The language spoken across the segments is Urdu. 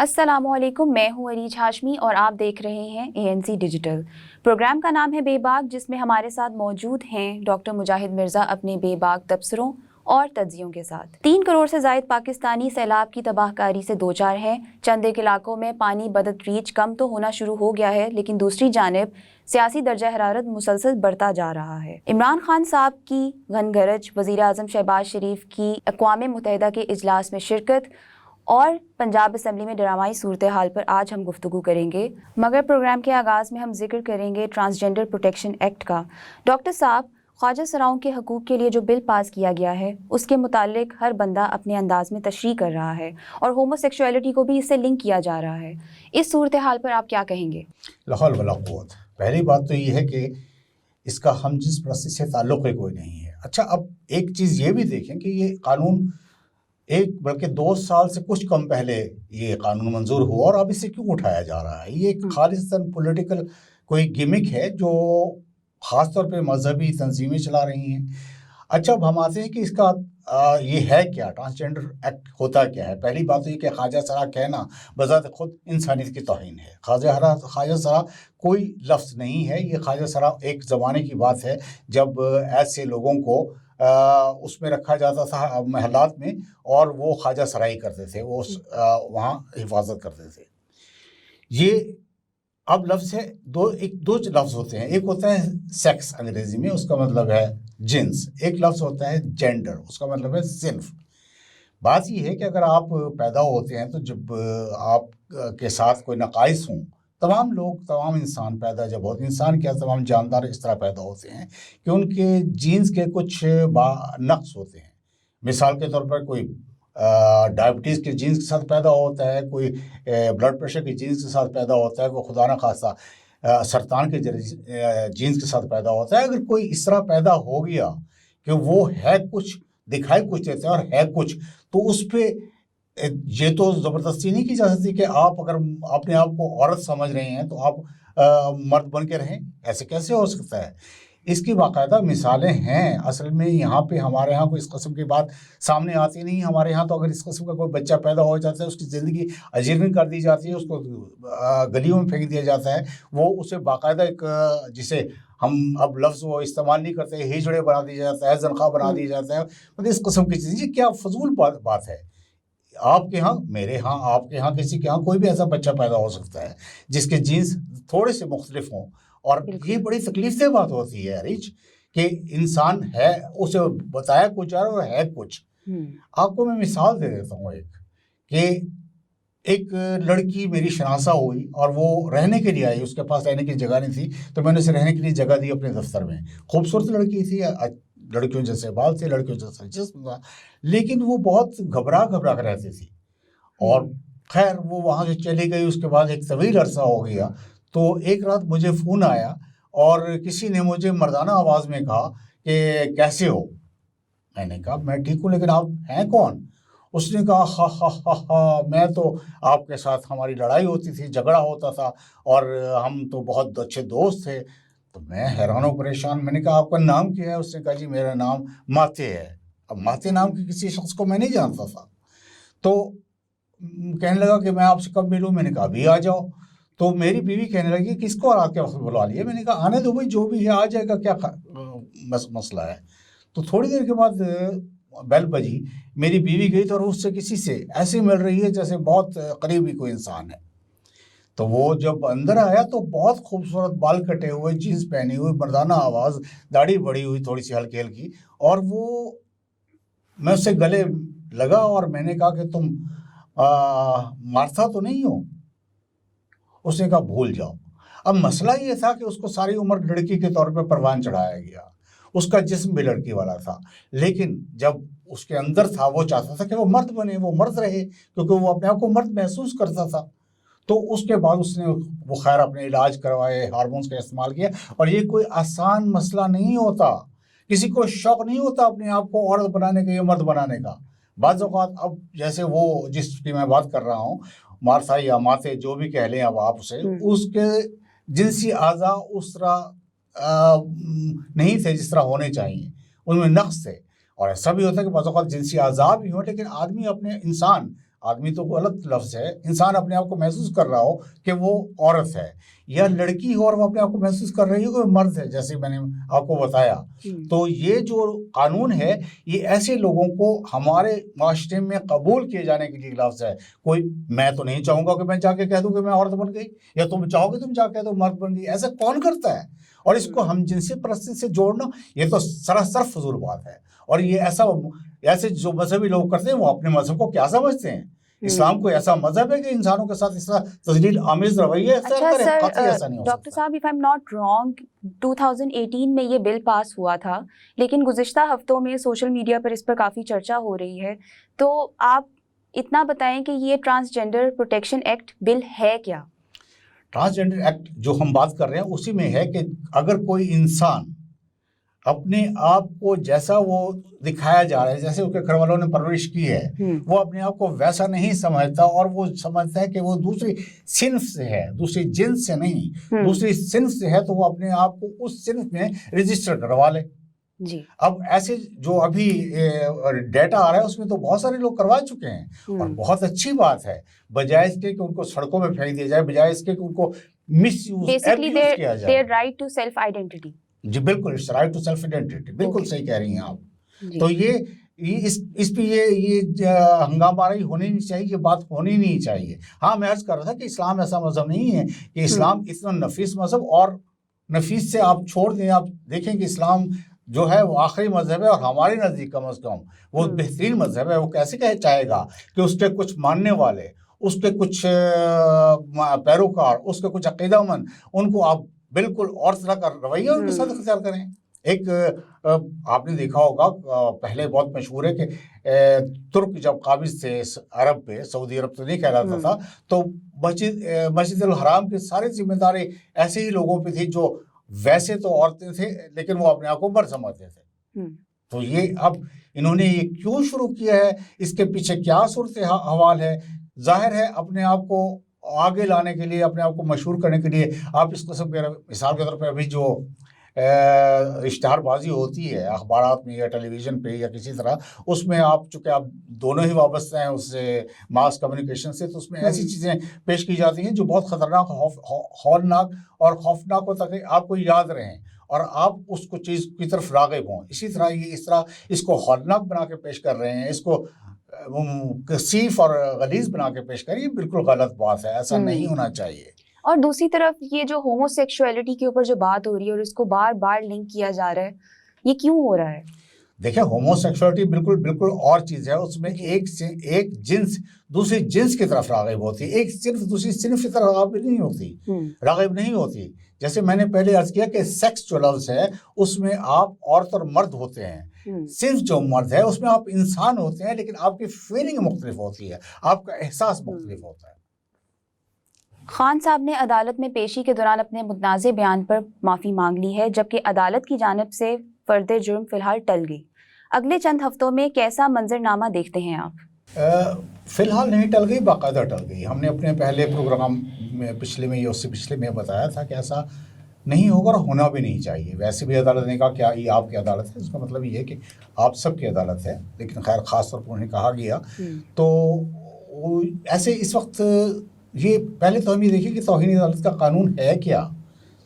السلام علیکم، میں ہوں عریج ہاشمی اور آپ دیکھ رہے ہیں ANC ڈیجیٹل۔ پروگرام کا نام ہے بے باک، جس میں ہمارے ساتھ موجود ہیں ڈاکٹر مجاہد مرزا اپنے بے باک تبصروں اور تجزیوں کے ساتھ۔ 3 کروڑ سے زائد پاکستانی سیلاب کی تباہ کاری سے دوچار ہیں۔ چند ایک علاقوں میں پانی بدتدریج کم تو ہونا شروع ہو گیا ہے، لیکن دوسری جانب سیاسی درجہ حرارت مسلسل بڑھتا جا رہا ہے۔ عمران خان صاحب کی گھن گرج، وزیر اعظم شہباز شریف کی اقوام متحدہ کے اجلاس میں شرکت اور پنجاب اسمبلی میں ڈرامائی صورتحال پر آج ہم گفتگو کریں گے، مگر پروگرام کے آغاز میں ہم ذکر کریں گے ٹرانسجنڈر پروٹیکشن ایکٹ کا۔ ڈاکٹر صاحب، خواجہ سراؤں کے حقوق کے لیے جو بل پاس کیا گیا ہے، اس کے متعلق ہر بندہ اپنے انداز میں تشریح کر رہا ہے اور ہومو سیکشولیٹی کو بھی اس سے لنک کیا جا رہا ہے۔ اس صورتحال پر آپ کیا کہیں گے؟ لا حول ولا قوت۔ پہلی بات تو یہ ہے کہ اس کا ہم جنس پرستی سے تعلق ہی کوئی نہیں ہے۔ اچھا، اب ایک چیز یہ بھی دیکھیں کہ یہ قانون بلکہ 2 سال سے کچھ کم پہلے یہ قانون منظور ہوا، اور اب اسے کیوں اٹھایا جا رہا ہے؟ یہ ایک خالصتاً پولیٹیکل کوئی گمک ہے جو خاص طور پہ مذہبی تنظیمیں چلا رہی ہیں۔ اچھا، اب ہم آتے ہیں کہ اس کا یہ ہے کیا، ٹرانسجنڈر ایکٹ ہوتا کیا ہے؟ پہلی بات تو یہ کہ خواجہ سرا کہنا بذات خود انسانیت کی توہین ہے۔ خواجہ سرا کوئی لفظ نہیں ہے، یہ خواجہ سرا ایک زمانے کی بات ہے جب ایسے لوگوں کو اس میں رکھا جاتا تھا محلات میں، اور وہ خواجہ سرائی کرتے تھے، وہ وہاں حفاظت کرتے تھے۔ یہ اب لفظ ہے، دو لفظ ہوتے ہیں۔ ایک ہوتا ہے سیکس، انگریزی میں اس کا مطلب ہے جنس۔ ایک لفظ ہوتا ہے جینڈر، اس کا مطلب ہے صنف۔ بات یہ ہے کہ اگر آپ پیدا ہوتے ہیں تو جب آپ کے ساتھ کوئی نقائص ہوں، تمام لوگ، تمام انسان پیدا جب ہوتے ہیں، انسان کیا تمام جاندار اس طرح پیدا ہوتے ہیں کہ ان کے جینز کے کچھ نقص ہوتے ہیں۔ مثال کے طور پر کوئی ڈائبٹیز کے جینز کے ساتھ پیدا ہوتا ہے، کوئی بلڈ پریشر کے جینز کے ساتھ پیدا ہوتا ہے، کوئی خدا نہ خواستہ سرطان کے جینز کے ساتھ پیدا ہوتا ہے۔ اگر کوئی اس طرح پیدا ہو گیا کہ وہ ہے کچھ، دکھائی کچھ دیتا ہے اور ہے کچھ، تو اس پہ یہ تو زبردستی نہیں کی جا سکتی کہ آپ اگر اپنے آپ کو عورت سمجھ رہے ہیں تو آپ مرد بن کے رہیں۔ ایسے کیسے ہو سکتا ہے؟ اس کی باقاعدہ مثالیں ہیں۔ اصل میں یہاں پہ ہمارے یہاں کوئی اس قسم کی بات سامنے آتی نہیں۔ ہمارے یہاں تو اگر اس قسم کا کوئی بچہ پیدا ہو جاتا ہے، اس کی زندگی اجیرن کر دی جاتی ہے، اس کو گلیوں میں پھینک دیا جاتا ہے۔ وہ اسے باقاعدہ ایک جسے ہم اب لفظ وہ استعمال نہیں کرتے، ہجڑے بنا دیا جاتا ہے، زنخواہ بنا دیا جاتا ہے، مطلب اس قسم کی چیز۔ یہ کیا فضول بات ہے؟ آپ کے ہاں، میرے ہاں، آپ کے ہاں، کسی کے ہاں کوئی بھی ایسا بچہ پیدا ہو سکتا ہے جس کے جینز تھوڑے سے مختلف ہوں، اور یہ بڑی تکلیف سے بات ہوتی ہے ریچ کہ انسان ہے، اسے بتایا کچھ جا رہا ہے اور ہے کچھ۔ آپ کو میں مثال دے دیتا ہوں کہ ایک لڑکی میری شناسہ ہوئی اور وہ رہنے کے لیے آئی، اس کے پاس رہنے کی جگہ نہیں تھی، تو میں نے اسے رہنے کے لیے جگہ دی اپنے دفتر میں۔ خوبصورت لڑکی تھی، لڑکیوں جیسے بال تھے، لڑکیوں جیسا جسم تھا، لیکن وہ بہت گھبرا کر رہتی تھی۔ اور خیر وہ وہاں سے چلی گئی، اس کے بعد ایک طویل عرصہ ہو گیا، تو ایک رات مجھے فون آیا اور کسی نے مجھے مردانہ آواز میں کہا کہ کیسے ہو؟ میں نے کہا میں ٹھیک ہوں، لیکن آپ ہیں کون؟ اس نے کہا ہا ہا ہا ہا، میں تو آپ کے ساتھ ہماری لڑائی ہوتی تھی، جھگڑا ہوتا تھا، اور ہم تو بہت اچھے دوست تھے۔ تو میں حیران و پریشان، میں نے کہا آپ کا نام کیا ہے؟ اس نے کہا جی میرا نام ماتے ہے۔ اب ماتے نام کے کسی شخص کو میں نہیں جانتا تھا، تو کہنے لگا کہ میں آپ سے کب ملوں؟ میں نے کہا ابھی آ جاؤ۔ تو میری بیوی کہنے لگی کس کو رات کے وقت بلا لیا؟ میں نے کہا آنے دو بھائی، جو بھی ہے آ جائے گا، کیا مسئلہ ہے؟ تو تھوڑی دیر کے بعد بیل بجی، میری بیوی گئی تو اس سے کسی سے ایسے مل رہی ہے جیسے بہت قریبی کوئی انسان ہے۔ تو وہ جب اندر آیا تو بہت خوبصورت، بال کٹے ہوئے، جینس پہنی ہوئی، مردانہ آواز، داڑھی بڑی ہوئی تھوڑی سی ہلکی ہلکی، اور وہ میں اس سے گلے لگا اور میں نے کہا کہ تم مارتھا تو نہیں ہو؟ اس نے کہا بھول جاؤ۔ اب مسئلہ یہ تھا کہ اس کو ساری عمر لڑکی کے طور پہ پروان چڑھایا گیا، اس کا جسم بھی لڑکی والا تھا، لیکن جب اس کے اندر تھا وہ چاہتا تھا کہ وہ مرد بنے، وہ مرد رہے، کیونکہ وہ اپنے آپ کو مرد محسوس کرتا تھا۔ تو اس کے بعد اس نے وہ خیر اپنے علاج کروائے، ہارمونز کا استعمال کیا، اور یہ کوئی آسان مسئلہ نہیں ہوتا، کسی کو شوق نہیں ہوتا اپنے آپ کو عورت بنانے کا یا مرد بنانے کا۔ بعض اوقات اب جیسے وہ جس کی میں بات کر رہا ہوں، مارتھا یا ماتے جو بھی کہہ لیں اب آپ اسے، اس کے جنسی اعضاء اس طرح نہیں تھے جس طرح ہونے چاہیے، ان میں نقص تھے۔ اور ایسا بھی ہوتا ہے کہ بعض اوقات جنسی اعضاء بھی ہوں، لیکن آدمی اپنے انسان آدمی تو غلط لفظ ہے، انسان اپنے آپ کو محسوس کر رہا ہو کہ وہ عورت ہے یا لڑکی ہو اور وہ اپنے آپ کو محسوس کر رہی ہو کہ وہ مرد ہے، جیسے میں نے آپ کو بتایا، تو یہ جو قانون ہے یہ ایسے لوگوں کو ہمارے معاشرے میں قبول کیے جانے کے لیے لفظ ہے. کوئی میں تو نہیں چاہوں گا کہ میں جا کے کہہ دوں کہ میں عورت بن گئی، یا تم چاہو گے تم جا کے کہہ دو مرد بن گئی. ایسا کون کرتا ہے؟ اور اس کو ہم جنسی پرستی سے جوڑنا یہ تو سراسر فضول بات ہے. اور یہ ایسے جو مذہبی لوگ کرتے ہیں وہ اپنے مذہب کو کیا سمجھتے ہیں؟ اسلام کو ایسا مذہب ہے کہ انسانوں کے ساتھ اس طرح تذلیل آمیز رویے اختیار کریں؟ قطعی ایسا نہیں ہو سکتا. ڈاکٹر صاحب if I'm not wrong 2018 میں یہ بل پاس ہوا تھا، لیکن گزشتہ ہفتوں میں سوشل میڈیا پر اس پر کافی چرچا ہو رہی ہے. تو آپ اتنا بتائیں کہ یہ ٹرانسجینڈر پروٹیکشن ایکٹ بل ہے کیا؟ ٹرانسجینڈر ایکٹ جو ہم بات کر رہے ہیں اسی میں ہے کہ اگر کوئی انسان اپنے آپ کو جیسا وہ دکھایا جا رہا ہے، جیسے اس کے گھر والوں نے پرورش کی ہے، وہ اپنے آپ کو ویسا نہیں سمجھتا اور وہ سمجھتا ہے کہ وہ دوسری صنف سے ہے، دوسری جنس سے نہیں، دوسری صنف سے ہے، تو وہ اپنے آپ کو اس صنف میں رجسٹر کروا لے. جی اب ایسے جو ابھی ڈیٹا آ رہا ہے اس میں تو بہت سارے لوگ کروا چکے ہیں، اور بہت اچھی بات ہے. بجائے اس کے کہ ان کو سڑکوں میں پھینک دیا جائے، بجائے اس کے کہ ان کو مس یوز ایبیوز کیا جائے. their right to self identity. جی بالکل، it's right to self identity, بالکل صحیح کہہ رہی ہیں آپ. تو اس پہ یہ ہنگامہ ہونی نہیں چاہیے، یہ بات ہونی نہیں چاہیے. ہاں میں عرض کر رہا تھا کہ اسلام ایسا مذہب نہیں ہے کہ اسلام اتنا نفیس مذہب، اور نفیس سے آپ چھوڑ دیں، آپ دیکھیں کہ اسلام جو ہے وہ آخری مذہب ہے، اور ہمارے نزدیک کم از کم وہ بہترین مذہب ہے. وہ کیسے کہہ چاہے گا کہ اس کے کچھ ماننے والے، اس کے کچھ پیروکار، اس کے کچھ عقیدہ مند، ان کو آپ بالکل اور طرح کا رویہ ان کے ساتھ اختیار کریں. ایک آپ نے دیکھا ہوگا پہلے بہت مشہور ہے کہ ترک جب قابض تھے عرب پہ، سعودی عرب تو نہیں کہلاتا تھا، تو مسجد الحرام کی ساری ذمہ داری ایسے ہی لوگوں پہ تھی جو ویسے تو عورتیں تھے لیکن وہ اپنے آپ کو مرد سمجھتے تھے. تو یہ اب انہوں نے یہ کیوں شروع کیا ہے، اس کے پیچھے کیا صورت حوال ہے؟ ظاہر ہے اپنے آپ کو آگے لانے کے لیے، اپنے آپ کو مشہور کرنے کے لیے آپ اس قسم کے، مثال کے طور پہ ابھی جو اشتہار بازی ہوتی ہے اخبارات میں یا ٹیلی ویژن پہ یا کسی طرح، اس میں آپ چونکہ آپ دونوں ہی وابستہ ہیں اس سے ماس کمیونیکیشن سے، تو اس میں ایسی چیزیں پیش کی جاتی ہیں جو بہت خطرناک، ہولناک اور خوفناک ہو تک آپ کو یاد رہیں اور آپ اس کو چیز کی طرف راغب ہوں. اسی طرح یہ اس طرح اس کو ہولناک بنا کے پیش کر رہے ہیں، اس کو کثیف اور غلیظ بنا کے پیش کر رہے ہیں. یہ بالکل غلط بات ہے، ایسا نہیں ہونا چاہیے. اور دوسری طرف یہ جو ہومو سیکشولیٹی کے اوپر جو بات ہو رہی ہے اور اس کو بار بار لنک کیا جا رہا ہے، یہ کیوں ہو رہا ہے؟ دیکھیں ہومو سیکشولیٹی بالکل اور چیز ہے. اس میں ایک جنس دوسری جنس کی طرف راغب ہوتی ہے، ایک صرف دوسری صنف کی طرف راغب نہیں ہوتی. جیسے میں نے پہلے عرض کیا کہ سیکس جو لفظ ہے اس میں آپ عورت اور مرد ہوتے ہیں، صرف جو مرد ہے اس میں آپ انسان ہوتے ہیں، لیکن آپ کی فیلنگ مختلف ہوتی ہے، آپ کا احساس مختلف ہوتا ہے. خان صاحب نے عدالت میں پیشی کے دوران اپنے متنازع بیان پر معافی مانگ لی ہے، جبکہ عدالت کی جانب سے فرد جرم فی الحال ٹل گئی. اگلے چند ہفتوں میں کیسا منظرنامہ دیکھتے ہیں آپ؟ فی الحال نہیں ٹل گئی، باقاعدہ ٹل گئی. ہم نے اپنے پہلے پروگرام میں پچھلے میں یا اس سے پچھلے میں بتایا تھا کہ ایسا نہیں ہوگا اور ہونا بھی نہیں چاہیے. ویسے بھی عدالت نے کہا کہ یہ آپ کی عدالت ہے، اس کا مطلب یہ ہے کہ آپ سب کی عدالت ہے، لیکن خیر خاص طور پر انہیں کہا گیا. تو ایسے اس وقت یہ پہلے تو ہم یہ دیکھیں کہ توہین عدالت کا قانون ہے کیا.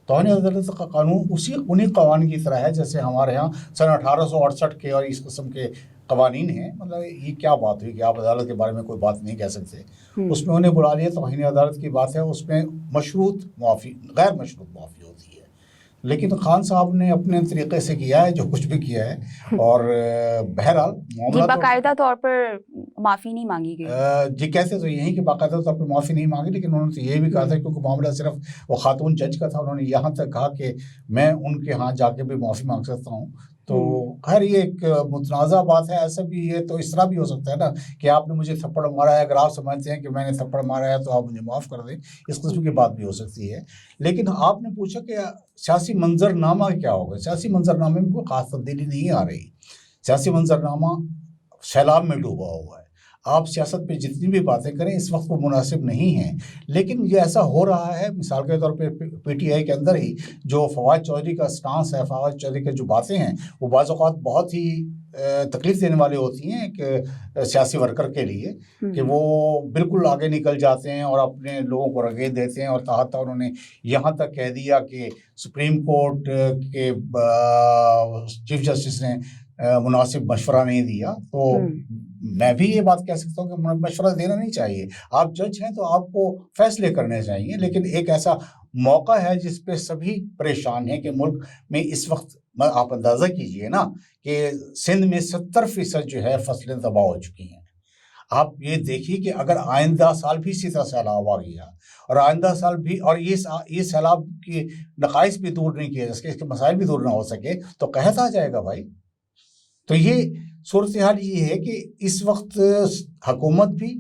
توہین عدالت کا قانون انہی قوانین کی طرح ہے جیسے ہمارے ہاں سن 1868 کے اور اس قسم کے قوانین ہیں. مطلب یہ کیا بات ہوئی کہ آپ عدالت کے بارے میں کوئی بات نہیں کہہ سکتے. اس میں انہیں بلا لیا، توہین عدالت کی بات ہے، اس میں مشروط معافی، غیر مشروط معافی ہوتی ہے. لیکن خان صاحب نے اپنے طریقے سے کیا ہے جو کچھ بھی کیا ہے، اور بہرحال معاملہ باقاعدہ طور پر معافی نہیں مانگی گئی. جی کہتے تو یہی کہ باقاعدہ طور پر معافی نہیں مانگی، لیکن انہوں نے تو یہ بھی کہا تھا کیونکہ معاملہ صرف وہ خاتون جج کا تھا، انہوں نے یہاں تک کہا کہ میں ان کے ہاں جا کے بھی معافی مانگ سکتا ہوں. تو خیر یہ ایک متنازع بات ہے. ایسا بھی یہ تو اس طرح بھی ہو سکتا ہے نا کہ آپ نے مجھے تھپڑ مارا ہے، اگر آپ سمجھتے ہیں کہ میں نے تھپڑ مارا ہے تو آپ مجھے معاف کر دیں، اس قسم کی بات بھی ہو سکتی ہے. لیکن آپ نے پوچھا کہ سیاسی منظرنامہ کیا ہوگا. سیاسی منظرنامے میں کوئی خاص تبدیلی نہیں آ رہی. سیاسی منظرنامہ سیلاب میں ڈوبا ہوا ہے. آپ سیاست پہ جتنی بھی باتیں کریں اس وقت وہ مناسب نہیں ہیں، لیکن یہ ایسا ہو رہا ہے مثال کے طور پہ پی ٹی آئی کے اندر ہی جو فواد چودھری کا سٹانس ہے، فواد چودھری کی جو باتیں ہیں وہ بعض اوقات بہت ہی تکلیف دینے والی ہوتی ہیں ایک سیاسی ورکر کے لیے، کہ وہ بالکل آگے نکل جاتے ہیں اور اپنے لوگوں کو رغبت دیتے ہیں، اور حتیٰ انہوں نے یہاں تک کہہ دیا کہ سپریم کورٹ کے چیف جسٹس نے مناسب مشورہ نہیں دیا، تو میں بھی یہ بات کہہ سکتا ہوں کہ مشورہ دینا نہیں چاہیے، آپ جج ہیں تو آپ کو فیصلے کرنے چاہیے، لیکن ایک ایسا موقع ہے جس پہ سبھی پریشان ہیں کہ ملک میں اس وقت آپ اندازہ کیجئے نا کہ سندھ میں 70% جو ہے فصلیں تباہ ہو چکی ہیں۔ آپ یہ دیکھیے کہ اگر آئندہ سال بھی اسی طرح سیلاب آ گیا اور آئندہ سال بھی، اور یہ سیلاب کی نقائص بھی دور نہیں کیے جا سکے، اس کے مسائل بھی دور نہ ہو سکے تو قحط آ جائے گا بھائی۔ تو یہ صورتحال یہ ہے کہ اس وقت حکومت بھی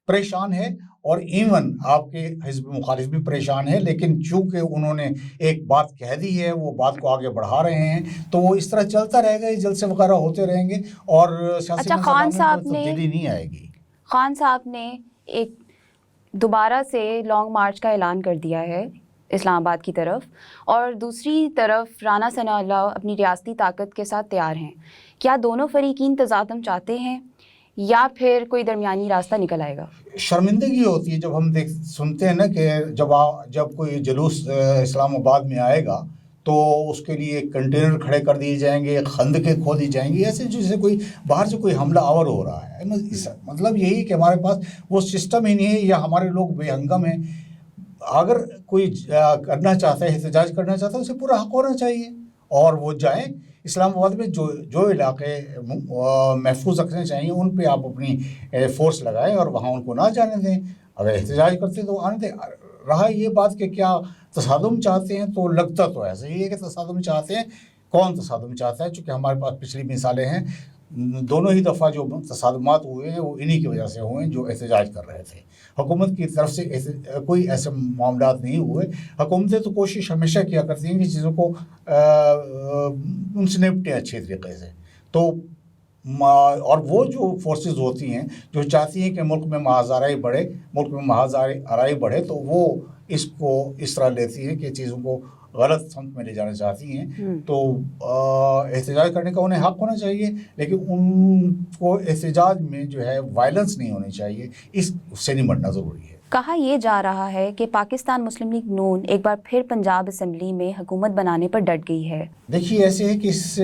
پریشان ہے اور ایون آپ کے حزب مخالف بھی پریشان ہے، لیکن چونکہ انہوں نے ایک بات کہہ دی ہے وہ بات کو آگے بڑھا رہے ہیں، تو وہ اس طرح چلتا رہے گا، یہ جلسے وغیرہ ہوتے رہیں گے اور سیاسی خان صاحب میں تبدیلی نہیں آئے گی۔ خان صاحب نے ایک دوبارہ سے لانگ مارچ کا اعلان کر دیا ہے اسلام آباد کی طرف، اور دوسری طرف رانا ثناء اللہ اپنی ریاستی طاقت کے ساتھ تیار ہیں۔ کیا دونوں فریقین تصادم چاہتے ہیں یا پھر کوئی درمیانی راستہ نکل آئے گا؟ شرمندگی ہوتی ہے جب ہم سنتے ہیں نا کہ جب کوئی جلوس اسلام آباد میں آئے گا تو اس کے لیے کنٹینر کھڑے کر دیے جائیں گے، خندقیں کھودی جائیں گی، ایسے جیسے کوئی باہر سے کوئی حملہ آور ہو رہا ہے۔ مطلب یہی کہ ہمارے پاس وہ سسٹم ہی نہیں ہے، یا ہمارے لوگ بے ہنگم ہیں۔ اگر کوئی کرنا چاہتا ہے، احتجاج کرنا چاہتا ہے، اسے پورا حق ہونا چاہیے، اور وہ جائیں۔ اسلام آباد میں جو علاقے محفوظ رکھنے چاہیے ان پہ آپ اپنی فورس لگائیں اور وہاں ان کو نہ جانے دیں۔ اگر احتجاج کرتے تو آنے دیں۔ رہا یہ بات کہ کیا تصادم چاہتے ہیں، تو لگتا تو ایسا ہی ہے کہ تصادم چاہتے ہیں۔ کون تصادم چاہتا ہے؟ چونکہ ہمارے پاس پچھلی مثالیں ہیں، دونوں ہی دفعہ جو تصادمات ہوئے ہیں وہ انہی کی وجہ سے ہوئے ہیں جو احتجاج کر رہے تھے۔ حکومت کی طرف سے کوئی ایسے معاملات نہیں ہوئے۔ حکومتیں تو کوشش ہمیشہ کیا کرتی ہیں کہ چیزوں کو ان سے نپٹیں اچھے طریقے سے، تو اور وہ جو فورسز ہوتی ہیں جو چاہتی ہیں کہ ملک میں محاذ آرائی بڑھے، تو وہ اس کو اس طرح لیتی ہیں کہ چیزوں کو غلط سمت میں لے جانا چاہتی ہیں۔ تو احتجاج کرنے کا انہیں حق ہونا چاہیے، لیکن ان کو احتجاج میں جو ہے وائلنس نہیں ہونی چاہیے، اس سے نمٹنا ضروری ہے۔ کہا یہ جا رہا ہے کہ پاکستان مسلم لیگ نون ایک بار پھر پنجاب اسمبلی میں حکومت بنانے پر ڈٹ گئی ہے۔ دیکھیے ایسے ہے کہ اس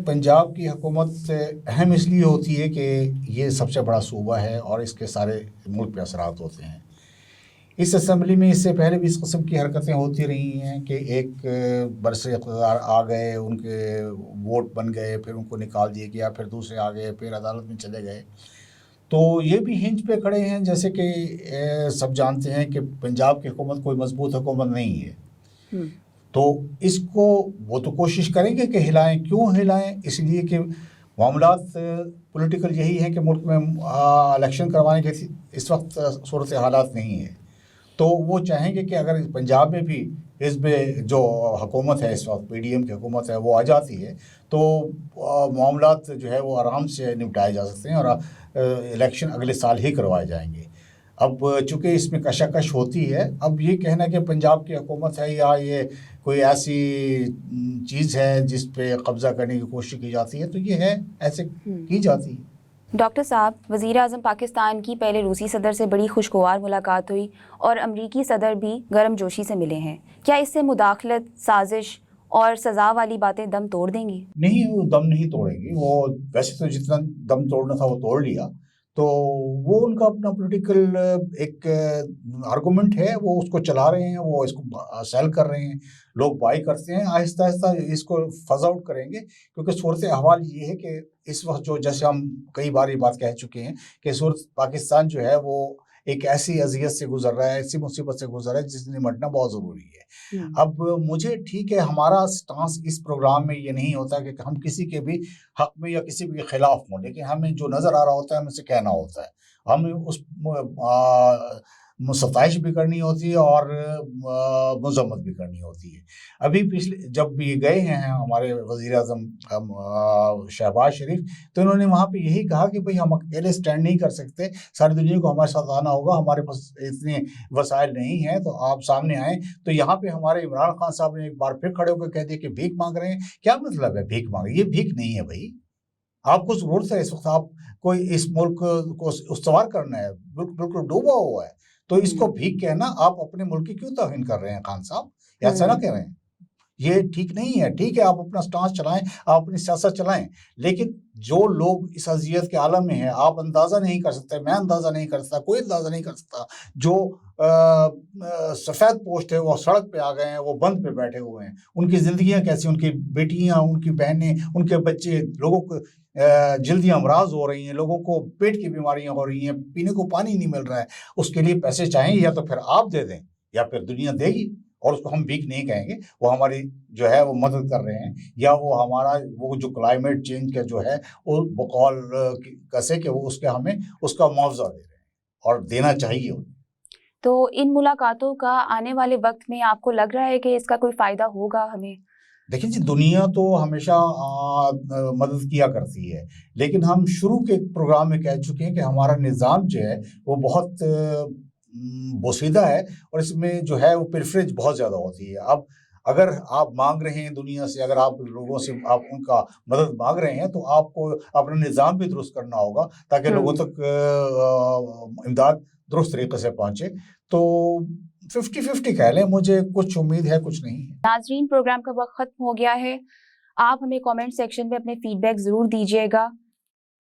پنجاب کی حکومت اہم اس لیے ہوتی ہے کہ یہ سب سے بڑا صوبہ ہے اور اس کے سارے ملک پہ اثرات ہوتے ہیں۔ اس اسمبلی میں اس سے پہلے بھی اس قسم کی حرکتیں ہوتی رہی ہیں کہ ایک برسر اقتدار آ گئے، ان کے ووٹ بن گئے، پھر ان کو نکال دیا گیا، پھر دوسرے آ گئے، پھر عدالت میں چلے گئے۔ تو یہ بھی ہنج پہ کھڑے ہیں، جیسے کہ سب جانتے ہیں کہ پنجاب کی حکومت کوئی مضبوط حکومت نہیں ہے، تو اس کو وہ تو کوشش کریں گے کہ ہلائیں۔ کیوں ہلائیں؟ اس لیے کہ معاملات پولیٹیکل یہی ہے کہ ملک میں الیکشن کروانے کے اس وقت صورت حالات نہیں ہے، تو وہ چاہیں گے کہ اگر پنجاب میں بھی حزب جو حکومت ہے اس وقت پی ڈی ایم کی حکومت ہے وہ آ جاتی ہے تو معاملات جو ہے وہ آرام سے نپٹائے جا سکتے ہیں اور الیکشن اگلے سال ہی کروائے جائیں گے۔ اب چونکہ اس میں کشاکش ہوتی ہے، اب یہ کہنا کہ پنجاب کی حکومت ہے یا یہ کوئی ایسی چیز ہے جس پہ قبضہ کرنے کی کوشش کی جاتی ہے، تو یہ ہے ایسے کی جاتی ہے۔ ڈاکٹر صاحب، وزیر اعظم پاکستان کی پہلے روسی صدر سے بڑی خوشگوار ملاقات ہوئی اور امریکی صدر بھی گرم جوشی سے ملے ہیں۔ کیا اس سے مداخلت، سازش اور سزا والی باتیں دم توڑ دیں گی؟ نہیں، وہ دم نہیں توڑیں گی۔ وہ ویسے تو جتنا دم توڑنا تھا وہ توڑ لیا، تو وہ ان کا اپنا پولیٹیکل ایک آرگومنٹ ہے، وہ اس کو چلا رہے ہیں، وہ اس کو سیل کر رہے ہیں، لوگ بائی کرتے ہیں۔ آہستہ آہستہ اس کو فض آؤٹ کریں گے، کیونکہ صورت احوال یہ ہے کہ اس وقت جو جیسے ہم کئی بار یہ بات کہہ چکے ہیں کہ پاکستان جو ہے وہ ایک ایسی اذیت سے گزر رہا ہے، ایسی مصیبت سے گزر رہا ہے جس سے نمٹنا بہت ضروری ہے۔ اب مجھے ٹھیک ہے، ہمارا سٹانس اس پروگرام میں یہ نہیں ہوتا کہ ہم کسی کے بھی حق میں یا کسی کے خلاف ہوں، لیکن ہمیں جو نظر آ رہا ہوتا ہے ہمیں سے کہنا ہوتا ہے۔ ہم اس ستائش بھی کرنی ہوتی ہے اور مذمت بھی کرنی ہوتی ہے. ابھی پچھلے جب یہ گئے ہیں ہمارے وزیر اعظم شہباز شریف, تو انہوں نے وہاں پہ یہی کہا کہ بھئی ہم اکیلے سٹینڈ نہیں کر سکتے, ساری دنیا کو ہمارے ساتھ آنا ہوگا, ہمارے پاس اتنے وسائل نہیں ہیں, تو آپ سامنے آئیں. تو یہاں پہ ہمارے عمران خان صاحب نے ایک بار پھر کھڑے ہو کے کہہ دیا کہ بھیک مانگ رہے ہیں. کیا مطلب ہے بھیک مانگ؟ یہ بھیک نہیں ہے بھائی. آپ کو ضرورت ہے اس وقت, آپ کوئی اس ملک کو استوار کرنا ہے, بالکل ڈوبا ہوا ہے, تو اس کو بھیک کہنا, آپ اپنے ملک کی کیوں توہین کر رہے ہیں خان صاحب؟ ایسا نہ کہہ رہے ہیں, یہ ٹھیک نہیں ہے. ٹھیک ہے آپ اپنا سٹانس چلائیں, آپ اپنی سیاست چلائیں, لیکن جو لوگ اس اذیت کے عالم میں ہیں, آپ اندازہ نہیں کر سکتے, میں اندازہ نہیں کر سکتا, کوئی اندازہ نہیں کر سکتا. جو سفید پوش تھے وہ سڑک پہ آ گئے ہیں, وہ بند پہ بیٹھے ہوئے ہیں, ان کی زندگیاں کیسی, ان کی بیٹیاں, ان کی بہنیں, ان کے بچے, لوگوں کو جلدی امراض ہو رہی ہیں, لوگوں کو پیٹ کی بیماریاں ہو رہی ہیں, پینے کو پانی نہیں مل رہا ہے. اس کے لیے پیسے چاہیں یا تو پھر آپ دے دیں یا پھر دنیا دے گی, اور اس کو ہم بھیک نہیں کہیں گے. وہ ہماری جو ہے وہ مدد کر رہے ہیں, یا وہ ہمارا وہ جو کلائمیٹ چینج کا جو ہے وہ بقول کیسے کہ وہ اس کے ہمیں اس کا معاوضہ دے رہے ہیں, اور دینا چاہیے. تو ان ملاقاتوں کا آنے والے وقت میں آپ کو لگ رہا ہے کہ اس کا کوئی فائدہ ہوگا ہمیں؟ دیکھیں جی, دنیا تو ہمیشہ مدد کیا کرتی ہے, لیکن ہم شروع کے پروگرام میں کہہ چکے ہیں کہ ہمارا نظام جو ہے وہ بہت بوسیدہ ہے, اور اس میں جو ہے وہ پریفریج بہت زیادہ ہوتی ہے. اب اگر آپ مانگ رہے ہیں دنیا سے, اگر آپ لوگوں سے آپ ان کا مدد مانگ رہے ہیں, تو آپ کو اپنا نظام بھی درست کرنا ہوگا تاکہ لوگوں تک امداد درست طریقے سے پہنچے. تو 50-50 کہہ لیں, مجھے کچھ امید ہے کچھ نہیں ہے. ناظرین, پروگرام کا وقت ختم ہو گیا ہے. آپ ہمیں کامنٹ سیکشن میں اپنے فیڈ بیک ضرور دیجیے گا.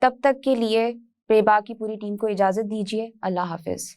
تب تک کے لیے بے باک کی پوری ٹیم کو اجازت دیجیے. اللہ حافظ.